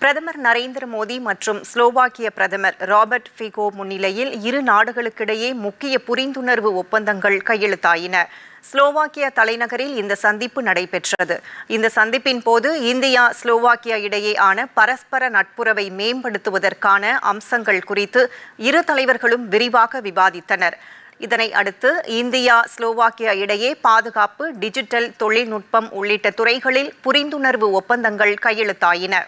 பிரதமர் நரேந்திர மோடி மற்றும் ஸ்லோவாக்கிய பிரதமர் ராபர்ட் ஃபிகோ முன்னிலையில் இரு நாடுகளுக்கிடையே முக்கிய புரிந்துணர்வு ஒப்பந்தங்கள் கையெழுத்தாயின. ஸ்லோவாக்கியா தலைநகரில் இந்த சந்திப்பு நடைபெற்றது. இந்த சந்திப்பின் போது இந்தியா ஸ்லோவாக்கியா இடையேயான பரஸ்பர நட்புறவை மேம்படுத்துவதற்கான அம்சங்கள் குறித்து இரு தலைவர்களும் விரிவாக விவாதித்தனர். இதனை அடுத்து இந்தியா ஸ்லோவாக்கியா இடையே பாதுகாப்பு, டிஜிட்டல் தொழில்நுட்பம் உள்ளிட்ட துறைகளில் புரிந்துணர்வு ஒப்பந்தங்கள் கையெழுத்தாயின.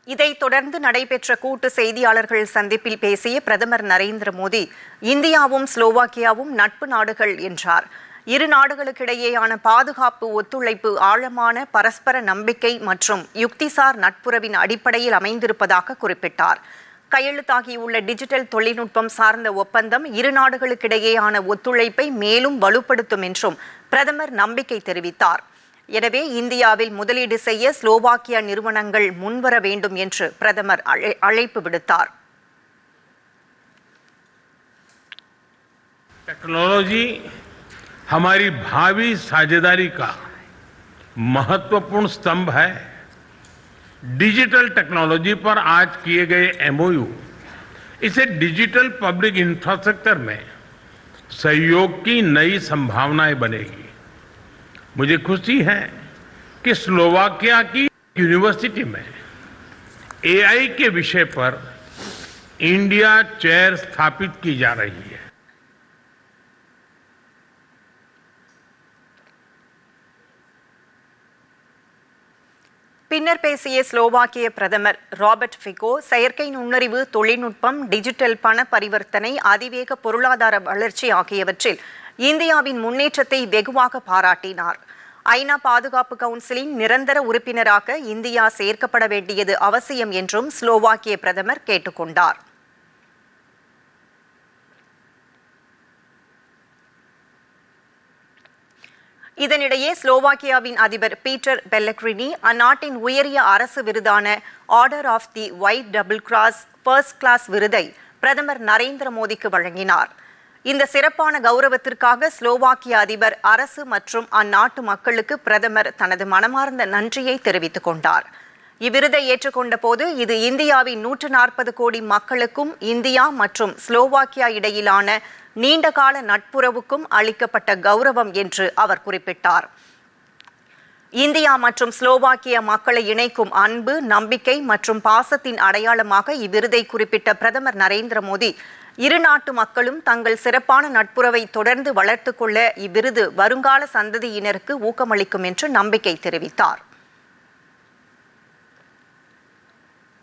இதைத் தொடர்ந்து நடைபெற்ற கூட்டு செய்தியாளர்கள் சந்திப்பில் பேசிய பிரதமர் நரேந்திர மோடி, இந்தியாவும் ஸ்லோவாக்கியாவும் நட்பு நாடுகள் என்றார். இரு நாடுகளுக்கிடையேயான பாதுகாப்பு ஒத்துழைப்பு ஆழமான பரஸ்பர நம்பிக்கை மற்றும் யுக்திசார் நட்புறவின் அடிப்படையில் அமைந்திருப்பதாக குறிப்பிட்டார். கையெழுத்தாகியுள்ள டிஜிட்டல் தொழில்நுட்பம் சார்ந்த ஒப்பந்தம் இரு நாடுகளுக்கிடையேயான ஒத்துழைப்பை மேலும் வலுப்படுத்தும் என்றும் பிரதமர் நம்பிக்கை தெரிவித்தார். எனவே இந்தியாவில் முதலீடு செய்ய ஸ்லோவாக்கியா நிறுவனங்கள் முன்வர வேண்டும் என்று பிரதமர் அழைப்பு விடுத்தார். टेक्नोलॉजी हमारी भावी साझेदारी का महत्वपूर्ण स्तंभ है. डिजिटल टेक्नोलॉजी पर आज किए गए एमओयू इसे डिजिटल पब्लिक इंफ्रास्ट्रक्चर में सहयोग की नई संभावनाएं बनेगी. मुझे खुशी है कि स्लोवाकिया की यूनिवर्सिटी में एआई के विषय पर इंडिया चेयर स्थापित की जा रही है. பின்னர் பேசிய ஸ்லோவாக்கிய பிரதமர் ராபர்ட் ஃபிகோ, செயற்கை நுண்ணறிவு தொழில்நுட்பம், டிஜிட்டல் பண பரிவர்த்தனை, அதிவேக பொருளாதார வளர்ச்சி ஆகியவற்றில் இந்தியாவின் முன்னேற்றத்தை வெகுவாக பாராட்டினார். ஐநா பாதுகாப்பு கவுன்சிலின் நிரந்தர உறுப்பினராக இந்தியா சேர்க்கப்பட வேண்டியது அவசியம் என்றும் ஸ்லோவாக்கிய பிரதமர் கேட்டுக்கொண்டார். இதனிடையே ஸ்லோவாக்கியாவின் அதிபர் பீட்டர் பெல்லக்ரினி அந்நாட்டின் உயரிய அரசு விருதான order of the white double cross first class விருதை பிரதமர் நரேந்திர மோடிக்கு வழங்கினார். இந்த சிறப்பான கௌரவத்திற்காக ஸ்லோவாக்கிய அதிபர், அரசு மற்றும் அந்நாட்டு மக்களுக்கு பிரதமர் தனது மனமார்ந்த நன்றியை தெரிவித்துக் கொண்டார். இவ்விருதை ஏற்றுக்கொண்ட போது இது இந்தியாவின் 140 கோடி மக்களுக்கும் இந்தியா மற்றும் ஸ்லோவாக்கியா இடையிலான நீண்டகால நட்புறவுக்கும் அளிக்கப்பட்ட கௌரவம் என்று அவர் குறிப்பிட்டார். இந்தியா மற்றும் ஸ்லோவாக்கியா மக்களை இணைக்கும் அன்பு, நம்பிக்கை மற்றும் பாசத்தின் அடையாளமாக இவ்விருதை குறிப்பிட்ட பிரதமர் நரேந்திர மோடி, இரு நாட்டு மக்களும் தங்கள் சிறப்பான நட்புறவை தொடர்ந்து வளர்த்துக் கொள்ள இவ்விருது வருங்கால சந்ததியினருக்கு ஊக்கமளிக்கும் என்று நம்பிக்கை தெரிவித்தார்.